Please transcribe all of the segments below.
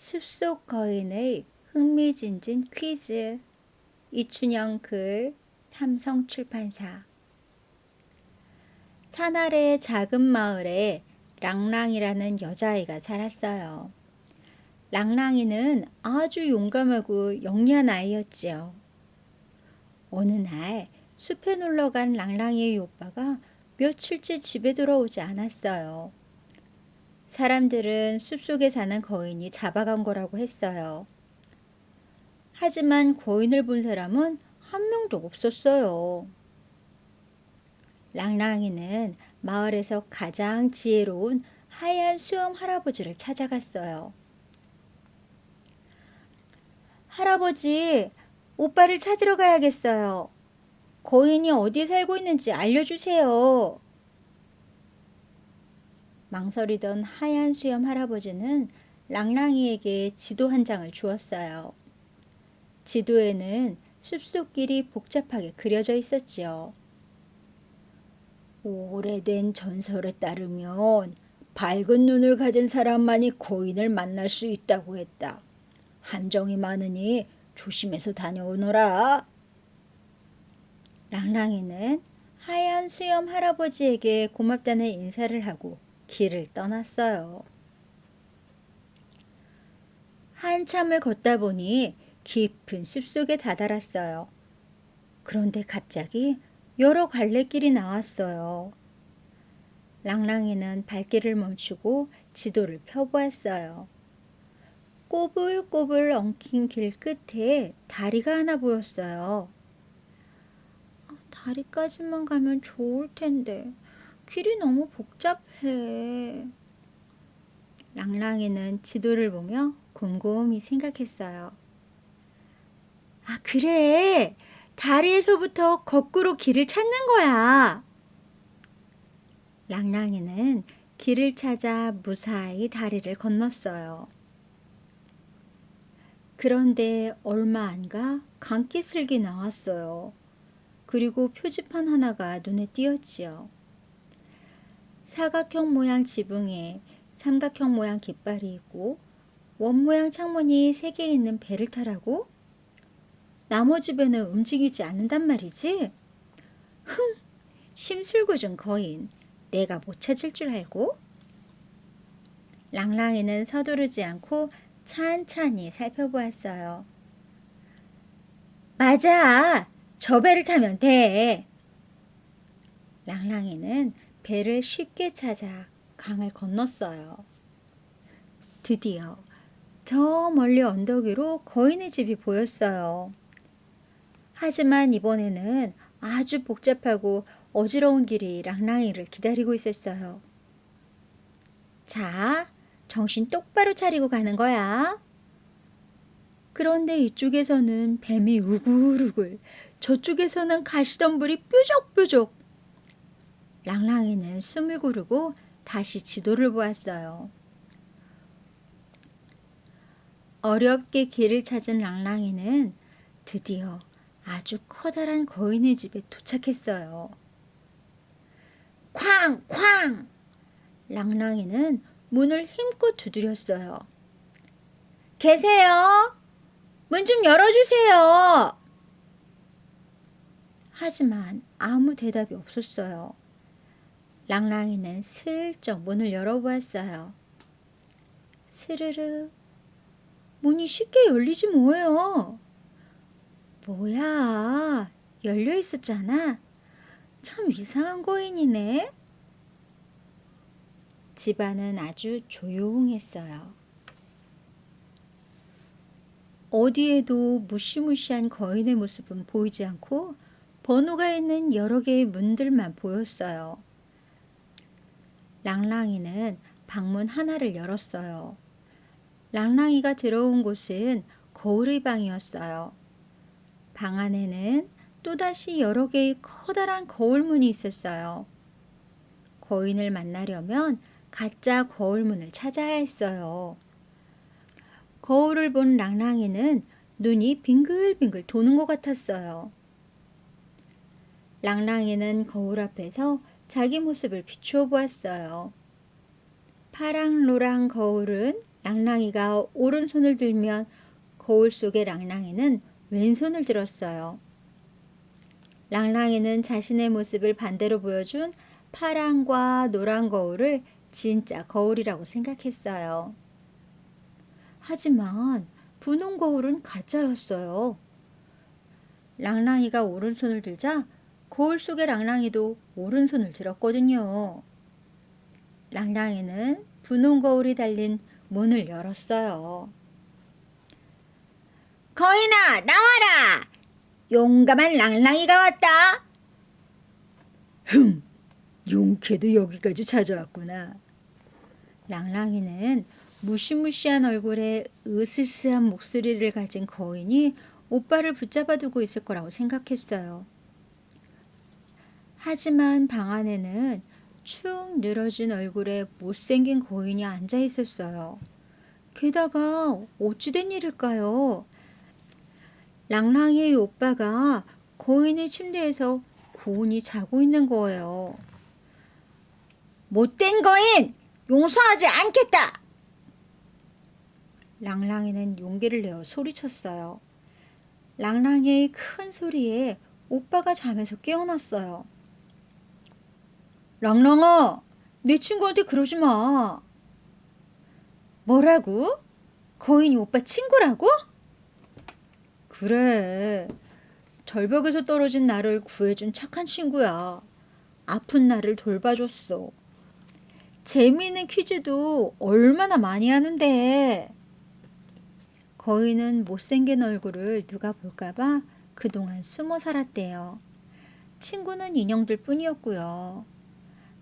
숲속 거인의 흥미진진 퀴즈. 이춘영 글, 삼성출판사. 산 아래의 작은 마을에 랑랑이라는 여자아이가 살았어요. 랑랑이는 아주 용감하고 영리한 아이였지요. 어느 날 숲에 놀러 간 랑랑이의 오빠가 며칠째 집에 돌아오지 않았어요. 사람들은 숲속에 사는 거인이 잡아간 거라고 했어요. 하지만 거인을 본 사람은 한 명도 없었어요. 랑랑이는 마을에서 가장 지혜로운 하얀 수염 할아버지를 찾아갔어요. 할아버지, 오빠를 찾으러 가야겠어요. 거인이 어디에 살고 있는지 알려주세요. 망설이던 하얀 수염 할아버지는 랑랑이에게 지도 한 장을 주었어요. 지도에는 숲속길이 복잡하게 그려져 있었지요. 오래된 전설에 따르면 밝은 눈을 가진 사람만이 거인을 만날 수 있다고 했다. 함정이 많으니 조심해서 다녀오너라. 랑랑이는 하얀 수염 할아버지에게 고맙다는 인사를 하고 길을 떠났어요. 한참을 걷다 보니 깊은 숲속에 다다랐어요. 그런데 갑자기 여러 갈래길이 나왔어요. 랑랑이는 발길을 멈추고 지도를 펴보았어요. 꼬불꼬불 엉킨 길 끝에 다리가 하나 보였어요. 다리까지만 가면 좋을 텐데 길이 너무 복잡해. 랑랑이는 지도를 보며 곰곰이 생각했어요. 아, 그래. 다리에서부터 거꾸로 길을 찾는 거야. 랑랑이는 길을 찾아 무사히 다리를 건넜어요. 그런데 얼마 안 가 강기슭이 나왔어요. 그리고 표지판 하나가 눈에 띄었지요. 사각형 모양 지붕에 삼각형 모양 깃발이 있고 원 모양 창문이 3개 있는 배를 타라고? 나머지 배는 움직이지 않는단 말이지? 흥! 심술궂은 거인. 내가 못 찾을 줄 알고? 랑랑이는 서두르지 않고 찬찬히 살펴보았어요. 맞아! 저 배를 타면 돼! 랑랑이는 배를 쉽게 찾아 강을 건넜어요. 드디어 저 멀리 언덕 위로 거인의 집이 보였어요. 하지만 이번에는 아주 복잡하고 어지러운 길이 랑랑이를 기다리고 있었어요. 자, 정신 똑바로 차리고 가는 거야. 그런데 이쪽에서는 뱀이 우글우글, 저쪽에서는 가시덤불이 뾰족뾰족. 랑랑이는 숨을 고르고 다시 지도를 보았어요. 어렵게 길을 찾은 랑랑이는 드디어 아주 커다란 거인의 집에 도착했어요. 쾅쾅! 랑랑이는 문을 힘껏 두드렸어요. 계세요? 문 좀 열어주세요. 하지만 아무 대답이 없었어요. 랑랑이는 슬쩍 문을 열어보았어요. 스르르. 문이 쉽게 열리지 뭐예요. 뭐야, 열려 있었잖아. 참 이상한 거인이네. 집안은 아주 조용했어요. 어디에도 무시무시한 거인의 모습은 보이지 않고 번호가 있는 여러 개의 문들만 보였어요. 랑랑이는 방문 하나를 열었어요. 랑랑이가 들어온 곳은 거울의 방이었어요. 방 안에는 또다시 여러 개의 커다란 거울문이 있었어요. 거인을 만나려면 가짜 거울문을 찾아야 했어요. 거울을 본 랑랑이는 눈이 빙글빙글 도는 것 같았어요. 랑랑이는 거울 앞에서 자기 모습을 비추어 보았어요. 파랑로랑 거울은 랑랑이가 오른손을 들면 거울 속의 랑랑이는 왼손을 들었어요. 랑랑이는 자신의 모습을 반대로 보여준 파랑과 노란 거울을 진짜 거울이라고 생각했어요. 하지만 분홍 거울은 가짜였어요. 랑랑이가 오른손을 들자 거울 속의 랑랑이도 오른손을 들었거든요. 랑랑이는 분홍 거울이 달린 문을 열었어요. 거인아, 나와라! 용감한 랑랑이가 왔다. 용케도 여기까지 찾아왔구나. 랑랑이는 무시무시한 얼굴에 으스스한 목소리를 가진 거인이 오빠를 붙잡아두고 있을 거라고 생각했어요. 하지만 방 안에는 축 늘어진 얼굴에 못생긴 거인이 앉아 있었어요. 게다가 어찌된 일일까요? 랑랑이의 오빠가 거인의 침대에서 고운히 자고 있는 거예요. 못된 거인! 용서하지 않겠다! 랑랑이는 용기를 내어 소리쳤어요. 랑랑이의 큰 소리에 오빠가 잠에서 깨어났어요. 랑랑아, 내 친구한테 그러지 마. 뭐라고? 거인이 오빠 친구라고? 그래. 절벽에서 떨어진 나를 구해준 착한 친구야. 아픈 나를 돌봐줬어. 재미있는 퀴즈도 얼마나 많이 하는데. 거인은 못생긴 얼굴을 누가 볼까봐 그동안 숨어 살았대요. 친구는 인형들 뿐이었고요.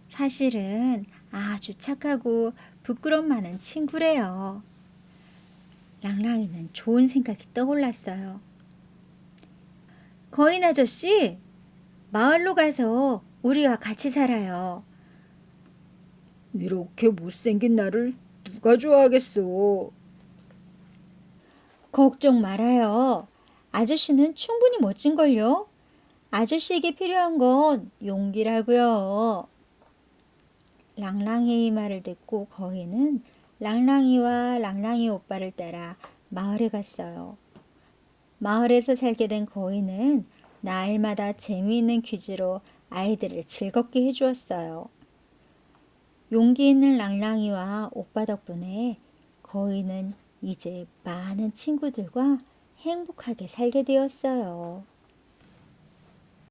사실은 아주 착하고 부끄럼 많은 친구래요. 랑랑이는 좋은 생각이 떠올랐어요. 거인 아저씨, 마을로 가서 우리와 같이 살아요. 이렇게 못생긴 나를 누가 좋아하겠어. 걱정 말아요. 아저씨는 충분히 멋진걸요. 아저씨에게 필요한 건 용기라고요. 랑랑이의 말을 듣고 거인은 랑랑이와 랑랑이 오빠를 따라 마을에 갔어요. 마을에서 살게 된 거인은 날마다 재미있는 퀴즈로 아이들을 즐겁게 해주었어요. 용기 있는 랑랑이와 오빠 덕분에 거인은 이제 많은 친구들과 행복하게 살게 되었어요.